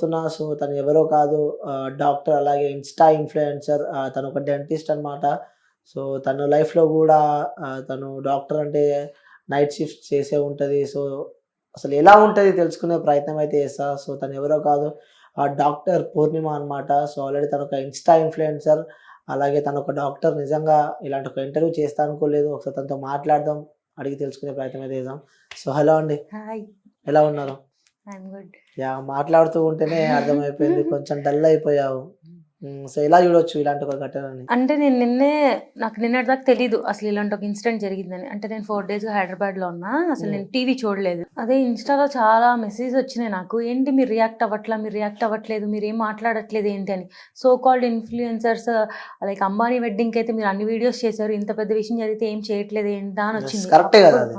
So తను ఎవరో కాదు, డాక్టర్, అలాగే ఇన్‌స్టా ఇన్‌ఫ్లుయెన్సర్. తను ఒక డెంటిస్ట్ అన్నమాట. సో తను లైఫ్‌లో గూడా తను డాక్టర్ అంటే నైట్ షిఫ్ట్ చేసే ఉంటది. సో అసలు ఎలా ఉంటది తెలుసుకునే ప్రయత్నం అయితే చేస్తా. సో తను ఎవరో కాదు, డాక్టర్ పూర్ణిమ అన్నమాట. సో ఆల్రెడీ తను ఒక ఇన్‌స్టా ఇన్‌ఫ్లుయెన్సర్. అలాగే తను ఒక డాక్టర్. నిజంగా ఇలాంటి ఒక ఇంటర్వ్యూ చేస్తా అనుకోలేదు. ఒకసారి తనతో మాట్లాడదాం, అడిగి తెలుసుకునే ప్రయత్నం అయితే చేద్దాం. సో హలో అండి. హాయ్. ఎలా ఉన్నారు? I'm good. యాహ్! మాట్లాడుతూ ఉంటేనే అర్థమైపోయింది. కొంచెం డల్ అయిపోయావు. సో ఎలా చూడొచ్చు ఇలాంటి ఒక ఘటనని? అంటే నాకు నిన్నటి దాకా తెలీదు అసలు ఇలాంటి ఒక ఇన్సిడెంట్ జరిగిందని. అంటే నేను 4 డేస్‌గా హైదరాబాద్‌లో ఉన్నా. అసలు నేను టీవీ చూడలేదు. అదే ఇన్‌స్టాలో చాలా మెసేజెస్ వచ్చినాయి నాకు. ఏంటి మీరు రియాక్ట్ అవ్వట్లేదు, మీరేం మాట్లాడట్లేదు ఏంటి అని. So called influencers like Ambani వెడ్డింగ్‌కి అయితే మీరు అన్ని వీడియోస్ చేశారు. ఇంత పెద్ద విషయం జరిగితే ఏం చేయట్లేదు ఏంటా అని వచ్చింది. కరెక్టే కదా అది.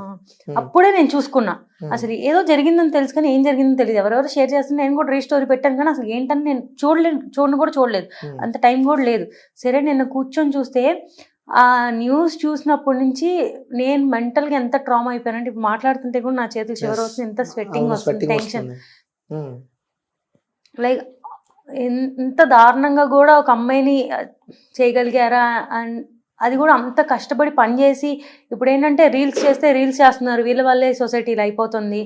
అప్పుడే నేను చూసుకున్నా. అసలు ఏదో జరిగిందని తెలుసు కానీ ఏం జరిగిందో తెలియదు. ఎవరెవరు షేర్ చేస్తున్నా నేను కూడా రీస్టోరీ పెట్టాను కానీ అసలు ఏంటని నేను చూడలేదు. అంత టైం కూడా లేదు. సరే నిన్న కూర్చొని చూస్తే ఆ న్యూస్ చూసినప్పటి నుంచి నేను మెంటల్గా ఎంత ట్రామా అయిపోయానంటే ఇప్పుడు మాట్లాడుతుంటే కూడా నా చేతులు చివరి వస్తుంది, ఎంత స్వెట్టింగ్ వస్తుంది, టెన్షన్. లైక్ ఎంత దారుణంగా కూడా ఒక అమ్మాయిని చేయగలిగారా. అండ్ అది కూడా అంత కష్టపడి పనిచేసి ఇప్పుడు ఏంటంటే రీల్స్ చేస్తున్నారు. వీళ్ళ వల్లే సొసైటీలో అయిపోతుంది,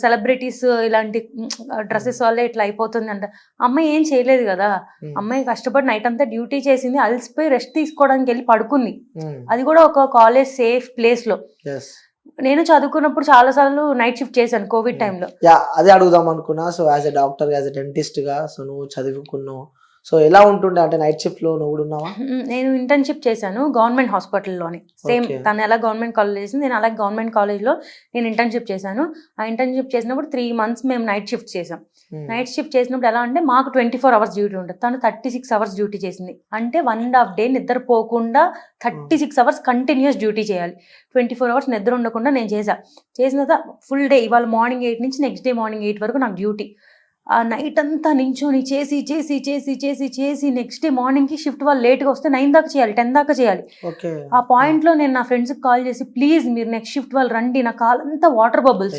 సెలబ్రిటీస్ ఇలాంటి డ్రెస్సెస్ వల్లే ఇట్లా అయిపోతుంది అంట. అమ్మాయి ఏం చేయలేదు కదా. అమ్మాయి కష్టపడి నైట్ అంతా డ్యూటీ చేసింది, అలసిపోయి రెస్ట్ తీసుకోవడానికి వెళ్ళి పడుకుంది. అది కూడా ఒక కాలేజ్ సేఫ్ ప్లేస్ లో. నేను చదువుకున్నప్పుడు చాలా సార్లు నైట్ షిఫ్ట్ చేశాను కోవిడ్ టైంలో. అదే అడుగుదాం అనుకున్నా. So as a doctor, as a dentist గా సో నువ్వు చదువుకున్నావు. సో ఎలా ఉంటుండే అంటే నైట్ షిఫ్ట్ లో నువ్వు కూడా ఉన్నావా? నేను ఇంటర్న్షిప్ చేశాను గవర్నమెంట్ హాస్పిటల్లోని. సేమ్ తను ఎలా గవర్నమెంట్ కాలేజ్ చేసింది, నేను అలాగే గవర్నమెంట్ కాలేజ్లో నేను ఇంటర్న్షిప్ చేశాను. ఆ ఇంటర్న్షిప్ చేసినప్పుడు 3 months మేము నైట్ షిఫ్ట్ చేసాం. నైట్ షిఫ్ట్ చేసినప్పుడు ఎలా అంటే మాకు 24 hours డ్యూటీ ఉంటుంది, తను 36 hours డ్యూటీ చేసింది. అంటే 1.5 day నిద్రపోకుండా 36 hours కంటిన్యూస్ డ్యూటీ చేయాలి. 24 hours నిద్ర ఉండకుండా నేను చేసిన తర్వాత ఫుల్ డే, ఇవాళ మార్నింగ్ 8 నుంచి నెక్స్ట్ డే మార్నింగ్ 8 వరకు నాకు డ్యూటీ. ఆ నైట్ అంతా నించొని చేసి నెక్స్ట్ డే మార్నింగ్కి షిఫ్ట్ వాళ్ళు లేట్గా వస్తే 9 దాకా చేయాలి, 10 దాకా చేయాలి. ఆ పాయింట్లో నేను నా ఫ్రెండ్స్కి కాల్ చేసి ప్లీజ్ మీరు నెక్స్ట్ షిఫ్ట్ వాళ్ళు రండి, నా కాలంతా వాటర్ బబుల్స్,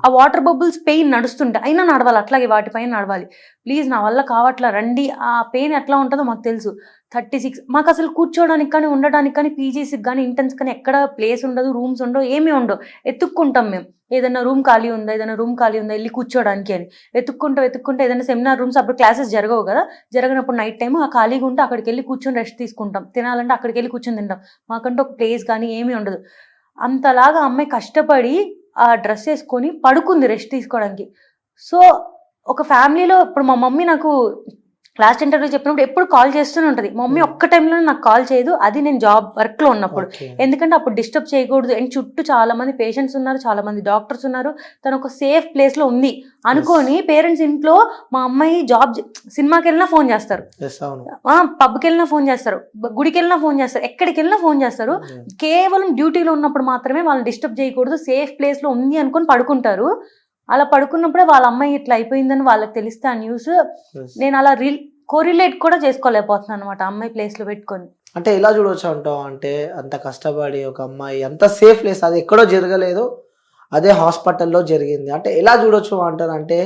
ఆ వాటర్ బబుల్స్ పెయిన్ నడుస్తుంటే అయినా నడవాలి, అట్లాగే వాటిపైన నడవాలి, ప్లీజ్ నా వల్ల కావట్లా రండి. ఆ పెయిన్ ఎట్లా ఉంటుందో మాకు తెలుసు. 36 మాకు అసలు కూర్చోడానికి కానీ ఉండడానికి కానీ పీజీస్కి కానీ ఇంటర్న్స్ కానీ ఎక్కడ ప్లేస్ ఉండదు, రూమ్స్ ఉండవు, ఏమీ ఉండవు. ఎత్తుక్కుంటాం మేము, ఏదైనా రూమ్ ఖాళీ ఉందా వెళ్ళి కూర్చోడానికి అని వెతుక్కుంటే ఏదైనా సెమినార్ రూమ్స్, అప్పుడు క్లాసెస్ జరగవు కదా, జరగనప్పుడు నైట్ టైం ఆ ఖాళీగా ఉంటే అక్కడికి వెళ్ళి కూర్చొని రెస్ట్ తీసుకుంటాం, తినాలంటే అక్కడికి వెళ్ళి కూర్చొని తింటాం. మాకంటే ఒక ప్లేస్ కానీ ఏమీ ఉండదు. అంతలాగా అమ్మాయి కష్టపడి ఆ డ్రెస్ వేసుకొని పడుకుంది రెస్ట్ తీసుకోవడానికి. సో ఒక ఫ్యామిలీలో ఇప్పుడు మా మమ్మీ నాకు లాస్ట్ ఇంటర్వ్యూ చెప్పినప్పుడు ఎప్పుడు కాల్ చేస్తూనే ఉంటుంది. మా మమ్మీ ఒక్క టైంలో నాకు కాల్ చేయదు, అది నేను జాబ్ వర్క్లో ఉన్నప్పుడు. ఎందుకంటే అప్పుడు డిస్టర్బ్ చేయకూడదు. అండ్ చుట్టూ చాలా మంది పేషెంట్స్ ఉన్నారు, చాలా మంది డాక్టర్స్ ఉన్నారు, తను ఒక సేఫ్ ప్లేస్లో ఉంది అనుకొని పేరెంట్స్ ఇంట్లో మా అమ్మాయి సినిమాకి వెళ్ళినా ఫోన్ చేస్తారు, పబ్కి వెళ్ళినా ఫోన్ చేస్తారు, గుడికి వెళ్ళినా ఫోన్ చేస్తారు, ఎక్కడికి వెళ్ళినా ఫోన్ చేస్తారు. కేవలం డ్యూటీలో ఉన్నప్పుడు మాత్రమే వాళ్ళని డిస్టర్బ్ చేయకూడదు, సేఫ్ ప్లేస్లో ఉంది అనుకొని పడుకుంటారు. అలా పడుకున్నప్పుడే వాళ్ళ అమ్మాయి ఇట్లా అయిపోయిందని వాళ్ళకి తెలిస్తే ఆ న్యూస్, నేను అలా కోరిలేట్ కూడా చేసుకోలేకపోతున్నాను అనమాట అమ్మాయి ప్లేస్లో పెట్టుకొని. అంటే ఎలా చూడవచ్చు అంటావు అంటే అంత కష్టపడి ఒక అమ్మాయి అంత సేఫ్ ప్లేస్, అది ఎక్కడో జరగలేదు, అదే హాస్పిటల్లో జరిగింది అంటే ఎలా చూడొచ్చు అంటారు? అంటే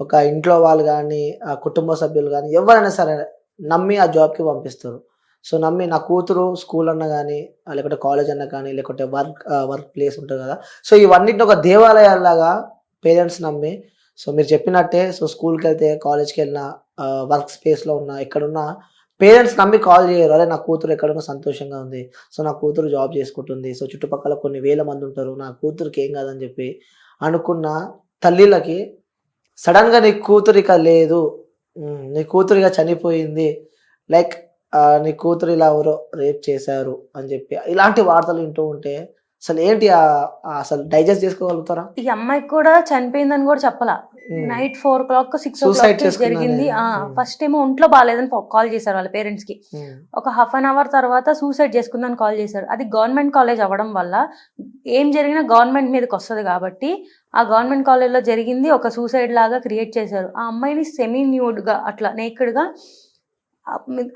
ఒక ఇంట్లో వాళ్ళు కానీ, ఆ కుటుంబ సభ్యులు కానీ ఎవరైనా సరే నమ్మి ఆ జాబ్కి పంపిస్తారు. సో నమ్మి నా కూతురు స్కూల్ అన్నా కానీ, లేకపోతే కాలేజ్ అన్నా కానీ, లేకపోతే వర్క్ ప్లేస్ ఉంటుంది కదా, సో ఇవన్నిటిని ఒక దేవాలయాల్లాగా పేరెంట్స్ నమ్మి, సో మీరు చెప్పినట్టే, సో స్కూల్కి వెళ్తే, కాలేజ్కి వెళ్ళినా, వర్క్ స్పేస్లో ఉన్నా, ఎక్కడున్నా పేరెంట్స్ నమ్మి కాల్ చేయరు. అరే నా కూతురు ఎక్కడున్నా సంతోషంగా ఉంది, సో నా కూతురు జాబ్ చేసుకుంటుంది, సో చుట్టుపక్కల కొన్ని వేల మంది ఉంటారు, నా కూతురికి ఏం కాదని చెప్పి అనుకున్న తల్లిలకి సడన్గా నీ కూతురిక లేదు, నీ కూతురిగా చనిపోయింది, లైక్ నీ కూతురు ఇలా ఎవరో రేప్ చేశారు అని చెప్పి ఇలాంటి వార్తలు వింటూ ఉంటే అసలు ఏంటి అసలు డైజెస్ట్ చేసుకోగలుగుతారా? ఈ అమ్మాయికి కూడా చనిపోయిందని కూడా చెప్పాల. నైట్ 4 o'clock 6 o'clock జరిగింది. ఫస్ట్ ఏమో ఒంట్లో బాగాలేదని కాల్ చేశారు వాళ్ళ పేరెంట్స్ కి. ఒక 1/2 hour తర్వాత సూసైడ్ చేసుకుందని కాల్ చేశారు. అది గవర్నమెంట్ కాలేజ్ అవ్వడం వల్ల ఏం జరిగినా గవర్నమెంట్ మీదకి వస్తుంది కాబట్టి ఆ గవర్నమెంట్ కాలేజ్లో జరిగింది ఒక సూసైడ్ లాగా క్రియేట్ చేశారు. ఆ అమ్మాయిని సెమీ న్యూడ్గా అట్లా నేకెడ్గా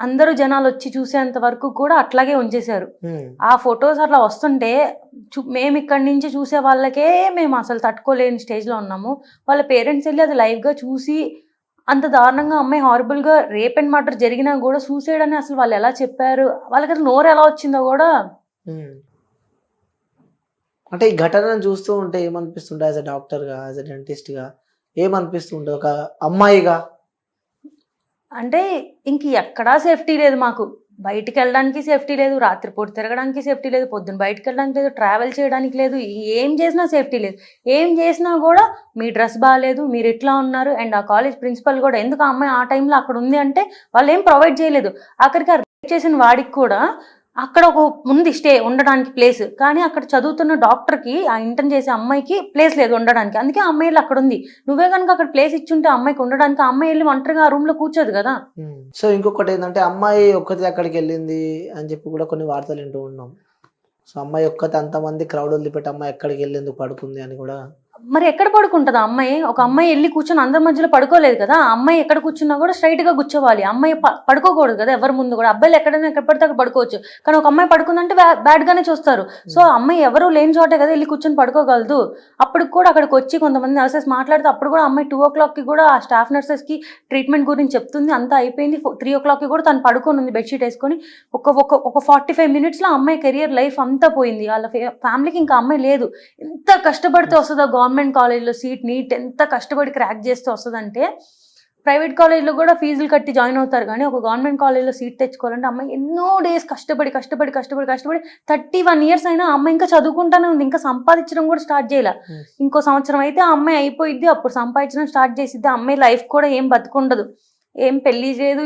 అందరూ జనాలు వచ్చి చూసేంత వరకు కూడా అట్లాగే ఉంచేశారు. ఆ ఫొటోస్ అట్లా వస్తుంటే మేము ఇక్కడి నుంచి చూసే వాళ్ళకే మేము అసలు తట్టుకోలేని స్టేజ్లో ఉన్నాము. వాళ్ళ పేరెంట్స్ వెళ్ళి అది లైవ్గా చూసి అంత దారుణంగా అమ్మాయి హారబుల్ గా రేప్ అండ్ మర్డర్ జరిగినా కూడా సూసైడ్ అని అసలు వాళ్ళు ఎలా చెప్పారు, వాళ్ళకి అసలు నోరు ఎలా వచ్చిందో కూడా. అంటే ఈ ఘటనను చూస్తూ ఉంటే ఏమనిపిస్తుంటే, యాజ్ అ డాక్టర్గా, యాజ్ అ డెంటిస్ట్గా ఏమనిపిస్తుంటే, ఒక అమ్మాయిగా? అంటే ఇంక ఎక్కడా సేఫ్టీ లేదు మాకు. బయటికి వెళ్ళడానికి సేఫ్టీ లేదు, రాత్రిపూట తిరగడానికి సేఫ్టీ లేదు, పొద్దున్న బయటికి వెళ్ళడానికి లేదు, ట్రావెల్ చేయడానికి లేదు, ఏం చేసినా సేఫ్టీ లేదు. ఏం చేసినా కూడా మీ డ్రెస్ బాగాలేదు, మీరు ఇట్లా ఉన్నారు. అండ్ ఆ కాలేజ్ ప్రిన్సిపల్ కూడా ఎందుకు ఆ అమ్మాయి ఆ టైంలో అక్కడ ఉంది అంటే వాళ్ళు ఏం ప్రొవైడ్ చేయలేదు. ఆఖరికి ఆ రేప్ చేసిన వాడికి కూడా అక్కడ ఒక ఉంది స్టే ఉండడానికి ప్లేస్, కానీ అక్కడ చదువుతున్న డాక్టర్కి ఆ ఇంటర్న్ చేసే అమ్మాయికి ప్లేస్ లేదు ఉండడానికి. అందుకే ఆ అమ్మాయి అక్కడ ఉంది. నువ్వే కనుక అక్కడ ప్లేస్ ఇచ్చుంటే అమ్మాయికి ఉండడానికి, ఆ అమ్మాయి వెళ్ళి ఒంటరిగా ఆ రూమ్ లో కూర్చోదు కదా. సో ఇంకొకటి ఏంటంటే, అమ్మాయి ఒక్కతే అక్కడికి వెళ్ళింది అని చెప్పి కూడా కొన్ని వార్తలు వింటూ ఉన్నాం. సో అమ్మాయి ఒక్కతే అంతమంది క్రౌడ్ వదిలిపెట్టి అమ్మాయి ఎక్కడికి వెళ్ళేందుకు పడుకుంది అని కూడా. మరి ఎక్కడ పడుకుంటుంది ఆ అమ్మాయి? ఒక అమ్మాయి వెళ్ళి కూర్చొని అందరి మధ్యలో పడుకోలేదు కదా. ఆ అమ్మాయి ఎక్కడ కూర్చున్నా కూడా స్ట్రైట్ గా కూర్చోవాలి. అమ్మాయి పడుకోకూడదు కదా ఎవరి ముందు కూడా. అబ్బాయిలు ఎక్కడైనా ఎక్కడ పడితే అక్కడ పడుకోవచ్చు, కానీ ఒక అమ్మాయి పడుకుందంటే బ్యాడ్ గానే చూస్తారు. సో ఆ అమ్మాయి ఎవరు లేని చోటే కదా వెళ్ళి కూర్చొని పడుకోగలదు. అప్పుడు కూడా అక్కడికి వచ్చి కొంతమంది నర్సెస్ మాట్లాడితే అప్పుడు కూడా అమ్మాయి 2 o'clock కి కూడా ఆ స్టాఫ్ నర్సెస్ కి ట్రీట్మెంట్ గురించి చెప్తుంది. అంతా అయిపోయింది. 3 o'clock కి కూడా తను పడుకొని ఉంది బెడ్షీట్ వేసుకొని. ఒక 45 minutes లో అమ్మాయి కెరియర్ లైఫ్ అంతా పోయింది. వాళ్ళ ఫ్యామిలీకి ఇంకా అమ్మాయి లేదు. ఎంత కష్టపడితే వస్తుందో గవర్నమెంట్ కాలేజ్లో సీట్, నీట్ ఎంత కష్టపడి క్రాక్ చేస్తే వస్తుందంటే. ప్రైవేట్ కాలేజ్లో కూడా ఫీజులు కట్టి జాయిన్ అవుతారు, కానీ ఒక గవర్నమెంట్ కాలేజ్లో సీట్ తెచ్చుకోవాలంటే అమ్మాయి ఎన్నో డేస్ కష్టపడి 31 years అయినా అమ్మాయి ఇంకా చదువుకుంటానే ఉంది. ఇంకా సంపాదించడం కూడా స్టార్ట్ చేయలే. ఇంకో సంవత్సరం అయితే ఆ అమ్మాయి అయిపోయిద్ది, అప్పుడు సంపాదించడం స్టార్ట్ చేసిద్ది. ఆ అమ్మాయి లైఫ్ కూడా ఏం బతుకుండదు, ఏం పెళ్లి లేదు,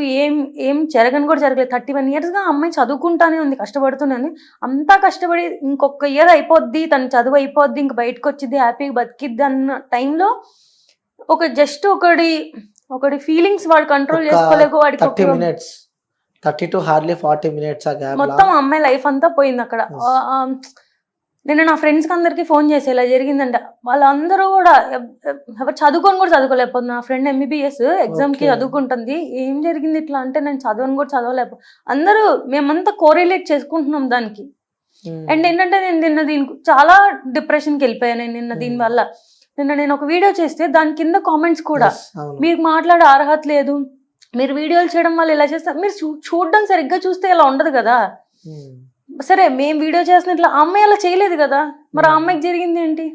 ఏం జరగని కూడా జరగలేదు. 31 years గా అమ్మాయి చదువుకుంటానే ఉంది, కష్టపడుతూనే ఉంది. అంతా కష్టపడి ఇంకొక ఇయర్ అయిపోద్ది, తన చదువు అయిపోద్ది, ఇంక బయటకు వచ్చిద్ది, హ్యాపీగా బతికిద్ది అన్న టైంలో ఒక జస్ట్ ఒకటి ఫీలింగ్స్ వాడు కంట్రోల్ చేసుకోలేక వాడికి 30 to hardly 40 minutes మొత్తం అమ్మాయి లైఫ్ అంతా పోయింది అక్కడ. నేను నా ఫ్రెండ్స్కి అందరికీ ఫోన్ చేసి ఇలా జరిగిందంట. వాళ్ళందరూ కూడా ఎవరు చదువుకొని కూడా చదువుకోలేకపోతుంది. నా ఫ్రెండ్ MBBS ఎగ్జామ్కి చదువుకుంటుంది. ఏం జరిగింది ఇట్లా అంటే, నేను చదవని కూడా చదవలేకపో. అందరూ మేమంతా కోరిలేట్ చేసుకుంటున్నాం దానికి. అండ్ ఏంటంటే నేను నిన్న దీనికి చాలా డిప్రెషన్కి వెళ్ళిపోయాను. నేను నిన్న దీనివల్ల నేను ఒక వీడియో చేస్తే దాని కింద కామెంట్స్ కూడా, మీకు మాట్లాడే అర్హత లేదు, మీరు వీడియోలు చేయడం వల్ల ఇలా చేస్తారు, మీరు చూడడం సరిగ్గా చూస్తే ఇలా ఉండదు కదా. సరే మేము వీడియో చేస్తున్నట్లు ఆ అమ్మాయి అలా చేయలేదు కదా, మరి ఆ అమ్మాయికి జరిగింది ఏంటి?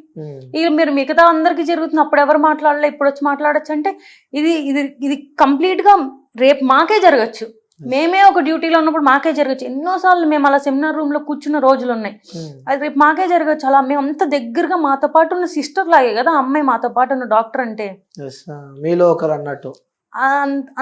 ఇక మీరు మిగతా అందరికీ జరుగుతుంది, అప్పుడు ఎవరు మాట్లాడలే ఇప్పుడు వచ్చి మాట్లాడచ్చు అంటే ఇది కంప్లీట్ గా రేపు మాకే జరగచ్చు. మేమే ఒక డ్యూటీలో ఉన్నప్పుడు మాకే జరగచ్చు. ఎన్నోసార్లు మేము అలా సెమినార్ రూమ్ లో కూర్చున్న రోజులు ఉన్నాయి. అది రేపు మాకే జరగచ్చు. అలా మేము అంత దగ్గరగా మాతో పాటు ఉన్న సిస్టర్ లాగే కదా అమ్మాయి, మాతో పాటు ఉన్న డాక్టర్ అంటే మీలో ఒకరు అన్నట్టు.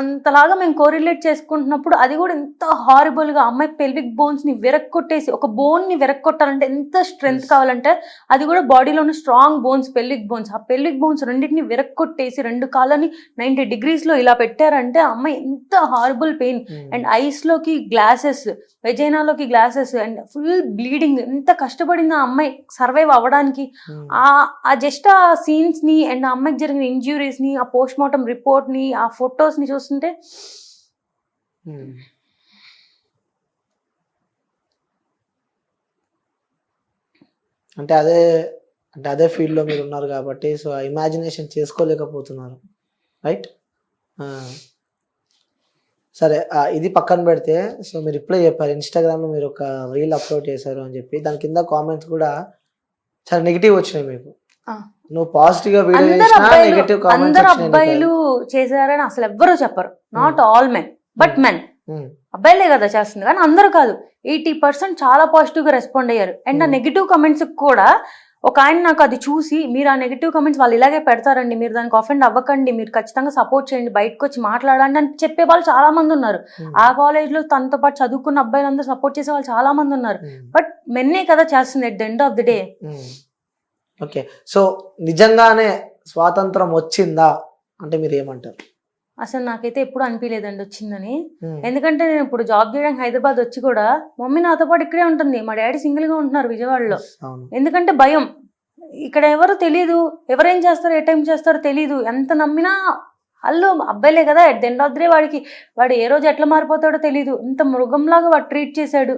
అంతలాగా మేము కోరిలేట్ చేసుకుంటున్నప్పుడు అది కూడా ఎంత హారిబుల్ గా, అమ్మాయి పెల్విక్ బోన్స్ ని విరక్కొట్టేసి, ఒక బోన్ ని విరక్కొట్టాలంటే ఎంత స్ట్రెంగ్త్ కావాలంటే, అది కూడా బాడీలో ఉన్న స్ట్రాంగ్ బోన్స్, పెల్విక్ బోన్స్, ఆ పెల్విక్ బోన్స్ రెండింటిని విరక్కొట్టేసి 2 కాళ్ళని 90 degrees లో ఇలా పెట్టారంటే ఆ అమ్మాయి ఎంత హారిబుల్ పెయిన్. అండ్ ఐస్ లోకి గ్లాసెస్, వెజైనాలోకి గ్లాసెస్, అండ్ ఫుల్ బ్లీడింగ్. ఎంత కష్టపడింది ఆ అమ్మాయి సర్వైవ్ అవ్వడానికి. ఆ జస్ట్ ఆ సీన్స్ ని అండ్ ఆ అమ్మాయికి జరిగిన ఇంజ్యూరీస్ ని, ఆ పోస్ట్ మార్టం రిపోర్ట్ ని, ఆ ఫొటోస్ ని చూస్తుంటే అంటే అదే ఫీల్డ్ లో మీరు ఉన్నారు కాబట్టి సో ఇమాజినేషన్ చేసుకోలేకపోతున్నారు, రైట్? సరే, ఇది పక్కన పెడితే, సో మీరు ఇప్పుడే చెప్పారు ఇన్స్టాగ్రామ్ లో మీరు ఒక రీల్ అప్లోడ్ చేశారు అని చెప్పి, దాని కింద కామెంట్స్ కూడా చాలా నెగిటివ్ వచ్చినాయి మీకు. నువ్వు పాజిటివ్ గా వీడియో చేసినా నెగటివ్ కామెంట్స్ అందరూ అబ్బాయిలు చేశారని అసలు ఎవ్వరూ చెప్పరు. Not all men but men. అబ్బాయిలే కదా చేస్తుంది, కానీ అందరూ కాదు. 80% చాలా పాజిటివ్ గా రెస్పాండ్ అయ్యారు. అండ్ ఆ నెగిటివ్ కమెంట్స్ కూడా ఒక ఆయన నాకు అది చూసి, మీరు ఆ నెగిటివ్ కమెంట్స్ వాళ్ళు ఇలాగే పెడతారండి, మీరు దానికి అఫెండ్ అవ్వకండి, మీరు ఖచ్చితంగా సపోర్ట్ చేయండి, బయటకు వచ్చి మాట్లాడండి అని చెప్పే వాళ్ళు చాలా మంది ఉన్నారు. ఆ కాలేజ్ లో తనతో పాటు చదువుకున్న అబ్బాయిలందరూ సపోర్ట్ చేసే వాళ్ళు చాలా మంది ఉన్నారు. బట్ మెన్నే కదా చేస్తుంది at the end of the day. Okay, so నిజంగానే స్వాతంత్రం వచ్చిందా అంటే మీరు ఏమంటారు? అసలు నాకైతే ఎప్పుడు అనిపించలేదండి వచ్చిందని. ఎందుకంటే నేను ఇప్పుడు జాబ్ చేయడానికి హైదరాబాద్ వచ్చి కూడా మమ్మీ నాతో పాటు ఇక్కడే ఉంటుంది, మా డాడీ సింగిల్ గా ఉంటున్నారు విజయవాడలో. ఎందుకంటే భయం, ఇక్కడ ఎవరు తెలీదు, ఎవరేం చేస్తారో ఏ టైం చేస్తారో తెలీదు. ఎంత నమ్మినా వాళ్ళు అబ్బాయిలే కదా, at the end of the day వాడు ఏ రోజు ఎట్లా మారిపోతాడో తెలీదు. ఇంత మృగంలాగా వాడు ట్రీట్ చేశాడు.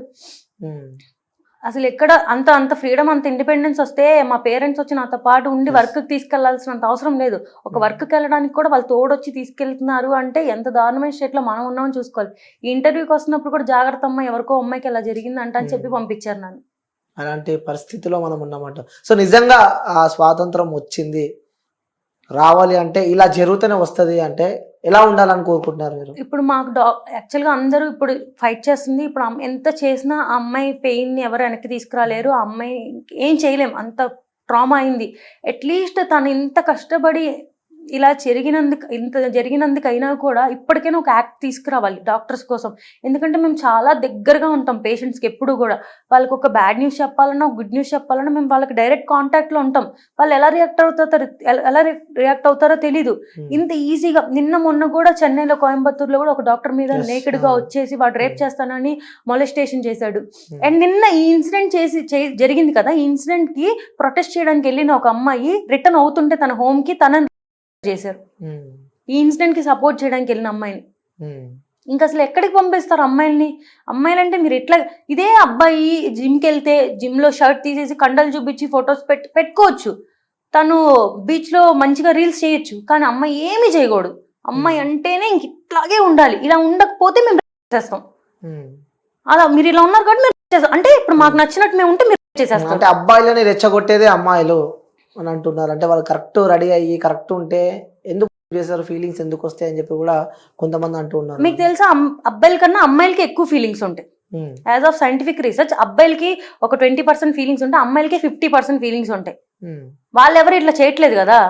అసలు ఎక్కడ అంత ఫ్రీడమ్ అంత ఇండిపెండెన్స్ వస్తే మా పేరెంట్స్ వచ్చి నాతో పాటు ఉండి వర్క్కి తీసుకెళ్లాల్సినంత అవసరం లేదు. ఒక వర్క్కి వెళ్ళడానికి కూడా వాళ్ళు తోడొచ్చి తీసుకెళ్తున్నారు అంటే ఎంత దారుణమైన స్టేట్లో మనం ఉన్నామని చూసుకోవాలి. ఈ ఇంటర్వ్యూకి వస్తున్నప్పుడు కూడా జాగ్రత్త అమ్మ, ఎవరికో అమ్మాయికి ఇలా జరిగిందంట అని చెప్పి పంపించారు నన్ను. అలాంటి పరిస్థితిలో మనం ఉన్నామంట. సో నిజంగా ఆ స్వాతంత్రం వచ్చింది రావాలి అంటే ఇలా జరుగుతూనే వస్తుంది అంటే ఎలా ఉండాలని కోరుకుంటున్నారు మీరు? ఇప్పుడు మాకు యాక్చువల్గా అందరూ ఇప్పుడు ఫైట్ చేస్తుంది. ఇప్పుడు ఎంత చేసినా ఆ అమ్మాయి పెయిన్ని ఎవరు వెనక్కి తీసుకురాలేరు. ఆ అమ్మాయి ఏం చేయలేం, అంత ట్రామా అయింది. అట్లీస్ట్ తను ఇంత కష్టపడి ఇలా జరిగినందుకైనా కూడా ఇప్పటికైనా ఒక యాక్ట్ తీసుకురావాలి డాక్టర్స్ కోసం. ఎందుకంటే మేము చాలా దగ్గరగా ఉంటాం పేషెంట్స్కి. ఎప్పుడు కూడా వాళ్ళకి ఒక బ్యాడ్ న్యూస్ చెప్పాలన్నా, గుడ్ న్యూస్ చెప్పాలన్నా మేము వాళ్ళకి డైరెక్ట్ కాంటాక్ట్లో ఉంటాం. వాళ్ళు ఎలా రియాక్ట్ అవుతారో తెలీదు. ఇంత ఈజీగా మొన్న కూడా చెన్నైలో, కోయంబత్తూరులో కూడా ఒక డాక్టర్ మీద నేకెడ్గా వచ్చేసి వాడు రేప్ చేస్తానని మొలెస్టేషన్ చేశాడు. అండ్ నిన్న ఈ ఇన్సిడెంట్ జరిగింది కదా, ఈ ఇన్సిడెంట్కి ప్రొటెస్ట్ చేయడానికి వెళ్ళిన ఒక అమ్మాయి రిటర్న్ అవుతుంటే తన హోమ్కి తనని చేశారు. ఈ ఇన్సిడెంట్ కి సపోర్ట్ చేయడానికి వెళ్ళిన అమ్మాయిని ఇంకా అసలు ఎక్కడికి పంపిస్తారు అమ్మాయిల్ని? అమ్మాయిలంటే మీరు ఎట్లా, ఇదే అబ్బాయి జిమ్కి వెళ్తే జిమ్లో షర్ట్ తీసేసి కండలు చూపించి ఫొటోస్ పెట్టుకోవచ్చు, తను బీచ్లో మంచిగా రీల్స్ చేయొచ్చు. కానీ అమ్మాయి ఏమీ చేయకూడదు. అమ్మాయి అంటేనే ఇంక ఇట్లాగే ఉండాలి. ఇలా ఉండకపోతే మేము చేస్తాం. అలా మీరు ఇలా ఉన్నారు కాబట్టి మేము చేస్తాం అంటే ఇప్పుడు మాకు నచ్చినట్టు మేము ఉంటే మీరు చేసేస్తాం. అంటే అబ్బాయిలని రెచ్చగొట్టేదే అమ్మాయిలు అని అంటున్నారు. అంటే వాళ్ళు కరెక్ట్ రెడీ అయ్యి కరెక్ట్ ఉంటే ఎందుకు చేస్తారు, ఫీలింగ్స్ ఎందుకు వస్తాయి అని చెప్పి కూడా కొంతమంది అంటూ ఉన్నారు. మీకు తెలుసా, అబ్బాయిల కన్నా అమ్మాయిలకి ఎక్కువ ఫీలింగ్స్ ఉంటాయి. యాజ్ ఆఫ్ సైంటిఫిక్ రీసెర్చ్ అబ్బాయిలకి ఒక 20% ఫీలింగ్స్ ఉంటాయి, అమ్మాయిలకి 50% ఫీలింగ్స్ ఉంటాయి. వాళ్ళు ఎవరు ఇట్లా చేయట్లేదు కదా.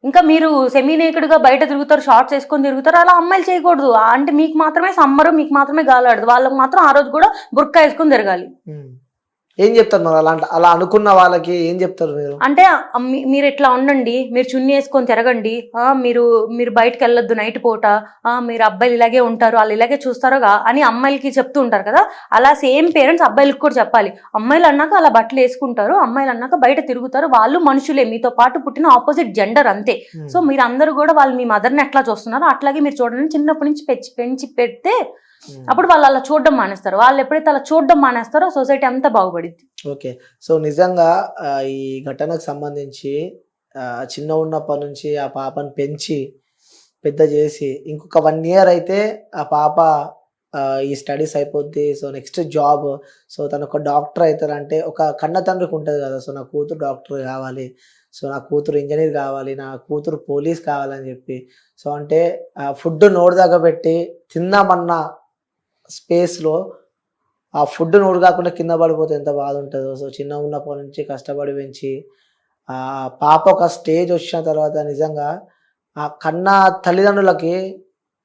ఇంకా మీరు సెమీ నేకెడ్గా బయట తిరుగుతారు, షార్ట్స్ వేసుకొని తిరుగుతారు, అలా అమ్మాయిలు చేయకూడదు. అంటే మీకు మాత్రమే సమ్మరు, మీకు మాత్రమే గాలాడదు, వాళ్ళకి మాత్రం ఆ రోజు కూడా బుర్కా వేసుకొని తిరగాలి. ఏం చెప్తారు మరి అలా అనుకున్న వాళ్ళకి ఏం చెప్తారు మీరు? అంటే మీరు ఇట్లా ఉండండి, మీరు చున్నీ వేసుకొని తిరగండి, మీరు బయటకు వెళ్ళొద్దు నైట్ పూట, మీరు అబ్బాయిలు ఇలాగే ఉంటారు, వాళ్ళు ఇలాగే చూస్తారుగా అని అమ్మాయిలకి చెప్తూ ఉంటారు కదా. అలా సేమ్ పేరెంట్స్ అబ్బాయిలకు కూడా చెప్పాలి. అమ్మాయిలు అన్నాక అలా బట్టలు వేసుకుంటారు, అమ్మాయిలు అన్నాక బయట తిరుగుతారు, వాళ్ళు మనుషులే, మీతో పాటు పుట్టిన ఆపోజిట్ జెండర్ అంతే. సో మీరు అందరూ కూడా వాళ్ళు మీ మదర్ని ఎట్లా చూస్తున్నారో అట్లాగే మీరు చూడండి. చిన్నప్పటి నుంచి పెంచి పెడితే అప్పుడు వాళ్ళు అలా చూడడం మానేస్తారు. వాళ్ళు ఎప్పుడైతే అలా చూడడం మానేస్తారో సొసైటీ అంతా బాగుపడింది. ఓకే, సో నిజంగా ఈ ఘటనకు సంబంధించి చిన్న ఉన్నప్పటి నుంచి ఆ పాపను పెంచి పెద్ద చేసి ఇంకొక 1 year అయితే ఆ పాప ఈ స్టడీస్ అయిపోద్ది, సో నెక్స్ట్ జాబ్, సో తను ఒక డాక్టర్ అవుతారంటే ఒక కన్న తండ్రికి ఉంటుంది కదా, సో నా కూతురు డాక్టర్ కావాలి, సో నా కూతురు ఇంజనీర్ కావాలి, నా కూతురు పోలీస్ కావాలని చెప్పి. సో అంటే ఫుడ్ నోరు దాకా పెట్టి తిన్నామన్న స్పేస్లో ఆ ఫుడ్ నోరు కాకుండా కింద పడిపోతే ఎంత బాధ ఉంటుందో. సో చిన్న ఉన్నప్పటి నుంచి కష్టపడి పెంచి ఆ పాప ఒక స్టేజ్ వచ్చిన తర్వాత నిజంగా ఆ కన్న తల్లిదండ్రులకి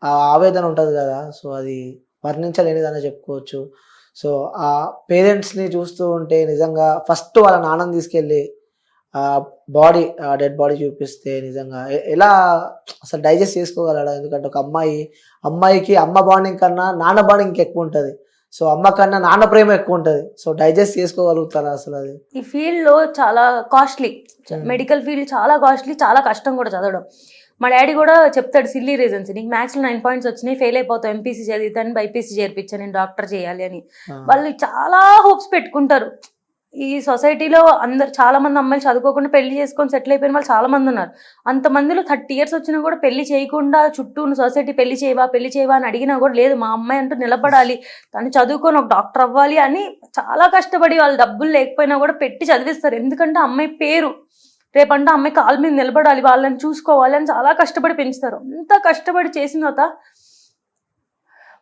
ఆ ఆవేదన ఉంటుంది కదా, సో అది వర్ణించలేనిదని చెప్పుకోవచ్చు. సో ఆ పేరెంట్స్ని చూస్తూ ఉంటే నిజంగా ఫస్ట్ వాళ్ళ నాన్నని తీసుకెళ్ళి బాడీ డెడ్ బాడీ చూపిస్తే నిజంగా ఎలా అసలు డైజెస్ట్ చేసుకోగలడా? ఎందుకంటే ఒక అమ్మాయికి అమ్మ బాండింగ్ కన్నా నాన్న బాండింగ్ ఎక్కువ ఉంటుంది. సో అమ్మ కన్నా నాన్న ప్రేమ ఎక్కువ ఉంటుంది. సో డైజెస్ట్ చేసుకోగలుగుతారా అసలు? అది ఈ ఫీల్డ్లో చాలా కాస్ట్లీ, మెడికల్ ఫీల్డ్ చాలా కాస్ట్లీ, చాలా కష్టం కూడా చదవడం. మా డాడీ కూడా చెప్తాడు సిల్లీ రీజన్స్, నీకు మ్యాథ్స్లో 9 points వచ్చినాయి, ఫెయిల్ అయిపోతావు, ఎంపీసీ చదివితాను, బైపీసీ చేర్పించాను, నేను డాక్టర్ చేయాలి అని. వాళ్ళు చాలా హోప్స్ పెట్టుకుంటారు. ఈ సొసైటీలో చాలా మంది అమ్మాయిలు చదువుకోకుండా పెళ్లి చేసుకొని సెటిల్ అయిపోయిన వాళ్ళు చాలా మంది ఉన్నారు. అంతమందిలో 30 years వచ్చినా కూడా పెళ్లి చేయకుండా చుట్టూ ఉన్న సొసైటీ పెళ్లి చేయవా అని అడిగినా కూడా లేదు, మా అమ్మాయి అంటూ నిలబడాలి, తను చదువుకొని ఒక డాక్టర్ అవ్వాలి అని చాలా కష్టపడి వాళ్ళు డబ్బులు లేకపోయినా కూడా పెట్టి చదివిస్తారు. ఎందుకంటే అమ్మాయి పేరు, రేపంటే అమ్మాయి కాళ్ళ మీద నిలబడాలి, వాళ్ళని చూసుకోవాలి అని చాలా కష్టపడి పెంచుతారు. అంత కష్టపడి చేసిన తర్వాత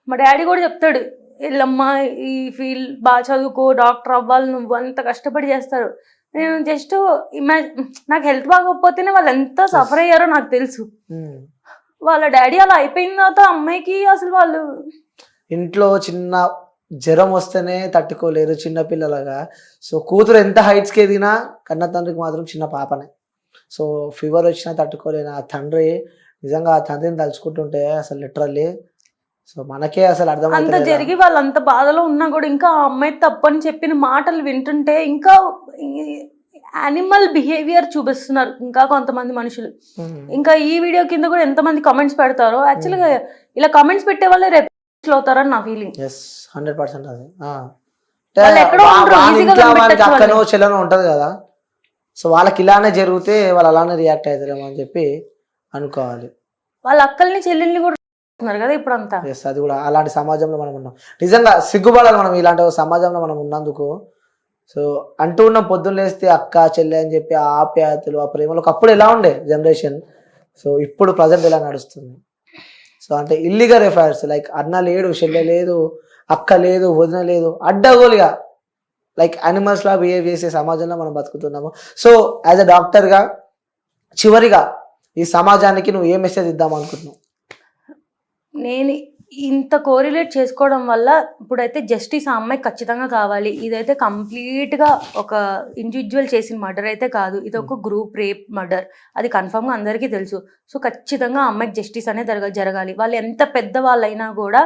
మా డాడీ కూడా చెప్తాడు, వీళ్ళమ్మా ఈ ఫీల్డ్ బాగా చదువుకో, డాక్టర్ అవ్వాలి, నువ్వు అంత కష్టపడి చేస్తారు. నేను జస్ట్ నాకు హెల్త్ బాగోకపోతేనే వాళ్ళు ఎంత సఫర్ అయ్యారో నాకు తెలుసు. వాళ్ళ డాడీ అలా అయిపోయిన తర్వాత అమ్మాయికి అసలు వాళ్ళు ఇంట్లో చిన్న జ్వరం వస్తేనే తట్టుకోలేరు చిన్నపిల్లలుగా. సో కూతురు ఎంత హైట్స్కి ఎదిగినా కన్న తండ్రికి మాత్రం చిన్న పాపనే. సో ఫీవర్ వచ్చినా తట్టుకోలేను ఆ తండ్రి. నిజంగా ఆ తండ్రిని తలుచుకుంటుంటే అసలు లిటరల్లీ సో మనకే అసలు అర్థం అంత జరిగి వాళ్ళు అంత బాధలో ఉన్నా కూడా ఇంకా ఆ అమ్మాయి తప్పని చెప్పిన మాటలు వింటుంటే ఇంకా యానిమల్ బిహేవియర్ చూపిస్తున్నారు ఇంకా కొంతమంది మనుషులు. ఇంకా ఈ వీడియో కింద కూడా ఎంతమంది కామెంట్స్ పెడతారో, యాక్చువల్గా ఇలా కామెంట్స్ పెట్టే వాళ్ళే రేపు అవుతారని నా ఫీలింగ్. 100% అది. వాళ్ళు ఎక్కడో ఉంటారు, వాళ్ళ easy గా ఇంట్లో వాళ్ళకి కనిపెట్టొచ్చు అక్కనో వాళ్ళని. చెల్లనో ఉంటది కదా, సో వాళ్ళకి ఇలానే జరిగితే వాళ్ళు అలానే రియాక్ట్ అవుతారేమో అని చెప్పి అనుకోవాలి. వాళ్ళ అక్కల్ని చెల్లెల్ని కూడా ఉన్నారు కదా ఇప్పుడు అంతా. ఎస్, అది కూడా అలాంటి సమాజంలో మనం ఉన్నాం. నిజంగా సిగ్గుపడాలి మనం ఇలాంటి ఒక సమాజంలో మనం ఉన్నందుకు. సో అంటూ ఉన్న పొద్దున్న లేస్తే అక్క చెల్లె అని చెప్పి ఆ ఆప్యాయతలు, ఆ ప్రేమలు ఒకప్పుడు ఎలా ఉండే జనరేషన్, సో ఇప్పుడు ప్రజెంట్ ఎలా నడుస్తుంది. సో అంటే ఇల్లీగల్ ఎఫైర్స్, లైక్ అన్న లేడు, చెల్లె లేదు, అక్క లేదు, వదిన లేదు, అడ్డగోలుగా లైక్ యానిమల్స్ లా బిహేవ్ చేసే సమాజంలో మనం బతుకుతున్నాము. సో యాజ్ అ డాక్టర్గా చివరిగా ఈ సమాజానికి నువ్వు ఏ మెసేజ్ ఇద్దాం అనుకుంటున్నావు? నేను ఇంత కోరిలేట్ చేసుకోవడం వల్ల ఇప్పుడైతే జస్టిస్ ఆ అమ్మాయి ఖచ్చితంగా కావాలి. ఇదైతే కంప్లీట్గా ఒక ఇండివిజువల్ చేసిన మర్డర్ అయితే కాదు, ఇది ఒక గ్రూప్ రేప్ మర్డర్, అది కన్ఫర్మ్గా అందరికీ తెలుసు. సో ఖచ్చితంగా ఆ అమ్మాయికి జస్టిస్ అనేది జరగాలి. వాళ్ళు ఎంత పెద్ద వాళ్ళైనా కూడా.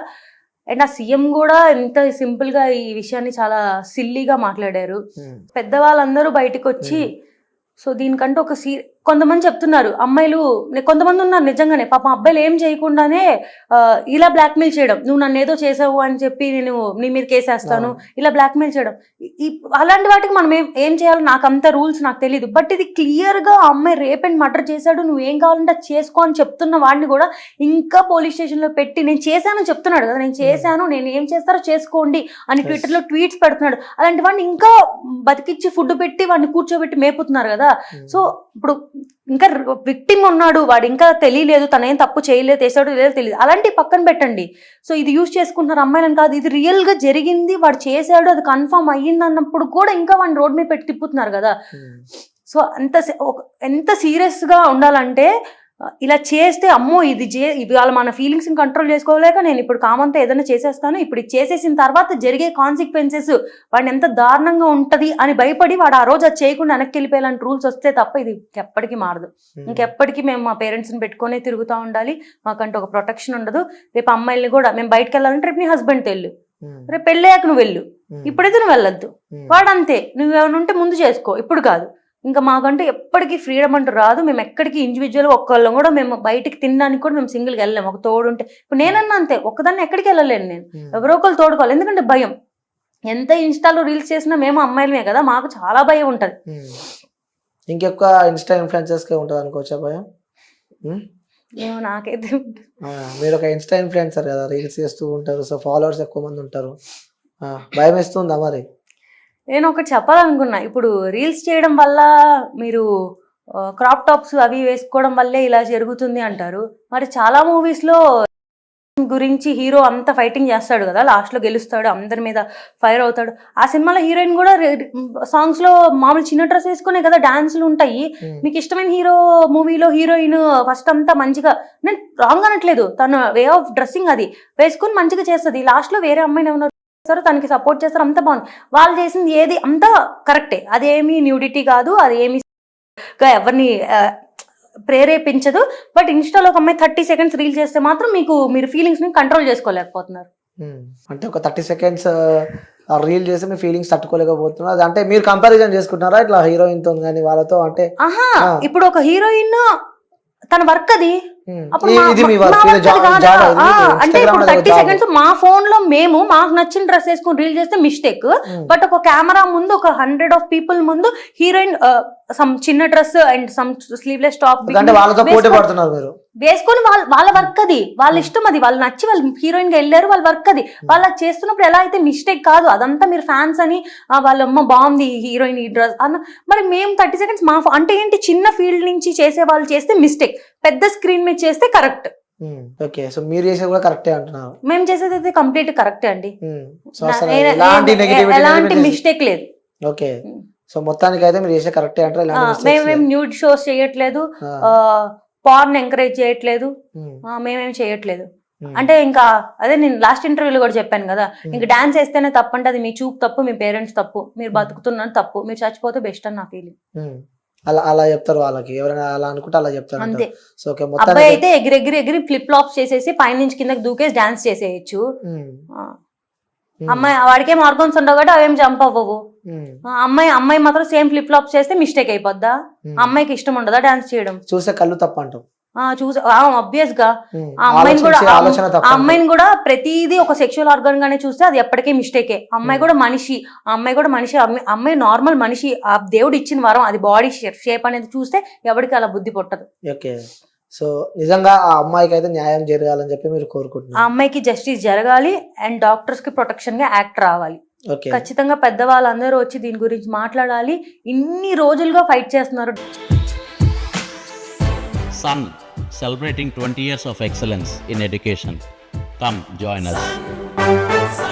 అండ్ ఆ సీఎం కూడా ఎంత సింపుల్గా ఈ విషయాన్ని చాలా సిల్లీగా మాట్లాడారు. పెద్దవాళ్ళందరూ బయటకు వచ్చి సో దీనికంటే ఒక కొంతమంది చెప్తున్నారు అమ్మాయిలు, కొంతమంది ఉన్నారు నిజంగానే పాపం అబ్బాయిలు ఏం చేయకుండానే ఇలా బ్లాక్మెయిల్ చేయడం, నువ్వు నన్ను ఏదో చేసావు అని చెప్పి నేను నీ మీద కేసేస్తాను, ఇలా బ్లాక్మెయిల్ చేయడం. అలాంటి వాటికి మనం ఏం చేయాలో నాకు అంత రూల్స్ నాకు తెలియదు. బట్ ఇది క్లియర్గా ఆ అమ్మాయి రేప్ అండ్ మర్డర్ చేశాడు, నువ్వు ఏం కావాలంటే చేసుకో అని చెప్తున్న వాడిని కూడా ఇంకా పోలీస్ స్టేషన్లో పెట్టి నేను చేశానని చెప్తున్నాడు కదా, నేను చేశాను, నేను ఏం చేస్తారో చేసుకోండి అని ట్విట్టర్లో ట్వీట్స్ పెడుతున్నాడు. అలాంటి వాడిని ఇంకా బతికిచ్చి ఫుడ్ పెట్టి వాడిని కూర్చోబెట్టి మేపుతున్నారు కదా. సో ఇప్పుడు ఇంకా విక్టిమ్ ఉన్నాడు, వాడు ఇంకా తెలియలేదు, తనేం తప్పు చేయలేదు, చేసాడు లేదో తెలియదు, అలాంటి పక్కన పెట్టండి. సో ఇది యూజ్ చేసుకుంటున్నారు అమ్మాయిలను కాదు, ఇది రియల్ గా జరిగింది, వాడు చేశాడు, అది కన్ఫర్మ్ అయ్యింది అన్నప్పుడు కూడా ఇంకా వాడిని రోడ్ మీద పెట్టి తిప్పుతున్నారు కదా. సో ఎంత సీరియస్ గా ఉండాలంటే ఇలా చేస్తే అమ్మో ఇది ఇవాళ మన ఫీలింగ్స్ కంట్రోల్ చేసుకోలేక నేను ఇప్పుడు కామంతో ఏదైనా చేసేస్తాను, ఇప్పుడు చేసేసిన తర్వాత జరిగే కాన్సిక్వెన్సెస్ వాడిని ఎంత దారుణంగా ఉంటది అని భయపడి వాడు ఆ రోజు అది చేయకుండా వెనక్కి వెళ్ళిపోయేలాంటి రూల్స్ వస్తే తప్ప ఇది ఎప్పటికీ మారదు. ఇంకెప్పటికీ మేము మా పేరెంట్స్ని పెట్టుకునే తిరుగుతూ ఉండాలి, మాకంటే ఒక ప్రొటెక్షన్ ఉండదు. రేపు అమ్మాయిల్ని కూడా మేము బయటకు వెళ్ళాలంటే రేపు నీ హస్బెండ్ వెళ్ళు, రేపు పెళ్ళాక నువ్వు వెళ్ళు, ఇప్పుడైతే నువ్వు వెళ్ళొద్దు. వాడు అంతే, నువ్వేమైనా ఉంటే ముందు చేసుకో, ఇప్పుడు కాదు. ఇంకా మాకంటే ఎప్పటికీ ఫ్రీడమ్ అంటూ రాదు. మేము ఎక్కడికి ఇండివిజువల్ ఒక్కళ్ళం కూడా మేము బయటికి తినడానికి కూడా మేము సింగిల్గా వెళ్ళలేము, ఒక తోడు ఉంటే. ఇప్పుడు నేనన్నా అంతే, ఒక్కదాన్ని ఎక్కడికి వెళ్ళలేను నేను, ఎవరో ఒకరు తోడుకోవాలి. ఎందుకంటే భయం, ఎంత ఇన్స్టాలో రీల్స్ చేసినా మేము అమ్మాయిలమే కదా, మాకు చాలా భయం ఉంటుంది. ఇంకెక్కువ ఇన్స్టా ఇన్ఫ్లుయెన్సర్స్ కి ఉంటుంది అనుకోవచ్చా భయం? ఏమో నాకైతే మీరు ఒక ఇన్స్టా ఇన్ఫ్లుయెన్సర్ కదా, రీల్స్ చేస్తూ ఉంటారు, సో ఫాలోవర్స్ ఎక్కువ మంది ఉంటారు, భయం వేస్తుందా మరి? నేను ఒకటి చెప్పాలనుకున్నా, ఇప్పుడు రీల్స్ చేయడం వల్ల మీరు క్రాప్ టాప్స్ అవి వేసుకోవడం వల్లే ఇలా జరుగుతుంది అంటారు. మరి చాలా మూవీస్లో గురించి హీరో అంత ఫైటింగ్ చేస్తాడు కదా, లాస్ట్లో గెలుస్తాడు, అందరి మీద ఫైర్ అవుతాడు. ఆ సినిమాలో హీరోయిన్ కూడా సాంగ్స్లో మామూలు చిన్న డ్రెస్ వేసుకునే కదా డాన్సులు ఉంటాయి. మీకు ఇష్టమైన హీరో మూవీలో హీరోయిన్ ఫస్ట్ అంతా మంచిగా, నేను రాంగ్ అనట్లేదు, తన వే ఆఫ్ డ్రెస్సింగ్ అది వేసుకుని మంచిగా చేస్తుంది, లాస్ట్లో వేరే అమ్మాయిని ఏమన్నా తనకి సపోర్ట్ చేస్తారు, అంత బాగుంది. వాళ్ళు చేసింది ఏది అంతా కరెక్టే, అదేమి న్యూడిటీ కాదు, అది ఏమి ఎవరిని ప్రేరేపించదు. బట్ ఇన్స్టాలో ఒక అమ్మాయి 30 seconds రీల్ చేస్తే మాత్రం మీరు ఫీలింగ్స్ ని కంట్రోల్ చేసుకోలేకపోతున్నారు. అంటే ఒక 30 seconds రీల్ చేసి మీ ఫీలింగ్స్ తట్టుకోలేకపోతున్నారు. అది అంటే మీరు కంపారిజన్ చేసుకుంటున్నారా ఇట్లా హీరోయిన్ తో కానీ వాళ్ళతో? అంటే ఇప్పుడు ఒక హీరోయిన్ తన వర్క్ అది, అంటే ఇప్పుడు 30 seconds మా ఫోన్ లో మేము మాకు నచ్చిన డ్రెస్ వేసుకుని రీల్ చేస్తే మిస్టేక్. బట్ ఒక కెమెరా ముందు ఒక 100 of people ముందు హీరోయిన్ సమ్ చిన్న dress and some sleeveless top వేసుకొని వాళ్ళ వర్క్ అది, వాళ్ళ ఇష్టం, అది వాళ్ళు నచ్చి వాళ్ళు హీరోయిన్ గా వెళ్ళారు, వాళ్ళ వర్క్ అది. వాళ్ళకి చేస్తున్నప్పుడు ఎలా అయితే మిస్టేక్ కాదు, అదంతా మీరు ఫ్యాన్స్ అని వాళ్ళమ్మ బాగుంది హీరోయిన్ ఈ డ్రెస్ అన్న. మరి మేము 30 seconds మా అంటే ఏంటి, చిన్న ఫీల్డ్ నుంచి చేసే వాళ్ళు చేస్తే మిస్టేక్, పెద్ద స్క్రీన్ మీద చేస్తే కరెక్ట్. ఓకే, సో మీరు చేసేది కూడా కరెక్టే అంటున్నారు? మేము చేసేది అయితే కంప్లీట్ కరెక్టే అండి, ఎలాంటి మిస్టేక్ లేదు. ఓకే, సో మొత్తానికి అయితే మీరు చేసే కరెక్టే అంటారు? మేము న్యూడ్ షోస్ చేయట్లేదు, పార్న్ ఎంకరేజ్ చేయట్లేదు, మేమేం చేయట్లేదు. అంటే ఇంకా అదే నేను లాస్ట్ ఇంటర్వ్యూలో కూడా చెప్పాను కదా, ఇంకా డాన్స్ వేస్తేనే తప్పు అంటే అది మీ చూపు తప్పు, మీ పేరెంట్స్ తప్పు, మీరు బతుకుతున్నాను తప్పు, మీరు చచ్చిపోతే బెస్ట్ అని నా ఫీలింగ్. అలా చెప్తారు వాళ్ళకి, ఎవరైనా అలా అనుకుంటే అలా చెప్తారు అంతే. అబ్బాయి అయితే ఎగిరి ఫ్లిప్ ఫ్లాప్స్ చేసేసి పైన నుంచి కిందకి దూకేసి డాన్స్ చేసేయచ్చు. అమ్మాయి వాడికేం ఆర్గన్స్ ఉండవు కాబట్టి అవేం జంప్ అవ్వవు. అమ్మాయి మాత్రం సేమ్ ఫ్లిప్ ఫ్లాప్స్ చేస్తే మిస్టేక్ అయిపోద్దా? అమ్మాయికి ఇష్టం ఉండదా డాన్స్ చేయడం? చూసే కళ్ళు తప్ప అంటావు? చూసి ఆబ్వియస్ గా ఉమ్. ఆ అమ్మాయిని కూడా ఆలోచించే ఆలోచన ఆ తప్ప అమ్మాయిని కూడా ప్రతిదీ ఒక సెక్షువల్ ఆర్గాన్ గానే చూస్తే అది ఎప్పటికీ మిస్టేకే. అమ్మాయి కూడా మనిషి, ఆ అమ్మాయి కూడా మనిషి, అమ్మాయి నార్మల్ మనిషి, ఆ దేవుడు ఇచ్చిన వరం అది బాడీ షేప్ అనేది చూస్తే ఎవరికి అలా బుద్ధి పుట్టదు. ఓకే. సో నిజంగా ఆ అమ్మాయికి అయితే న్యాయం జరగాలని చెప్పి మీరు ఆ కోరుకుంటున్నారు. అమ్మాయికి జస్టిస్ జరగాలి అండ్ డాక్టర్స్ కి ప్రొటెక్షన్ గా యాక్ట్ రావాలి. ఓకే. ఖచ్చితంగా పెద్దవాళ్ళందరూ వచ్చి దీని గురించి మాట్లాడాలి. ఇన్ని రోజులుగా ఫైట్ చేస్తున్నారు. Sun, celebrating 20 years of excellence in education. Come join us.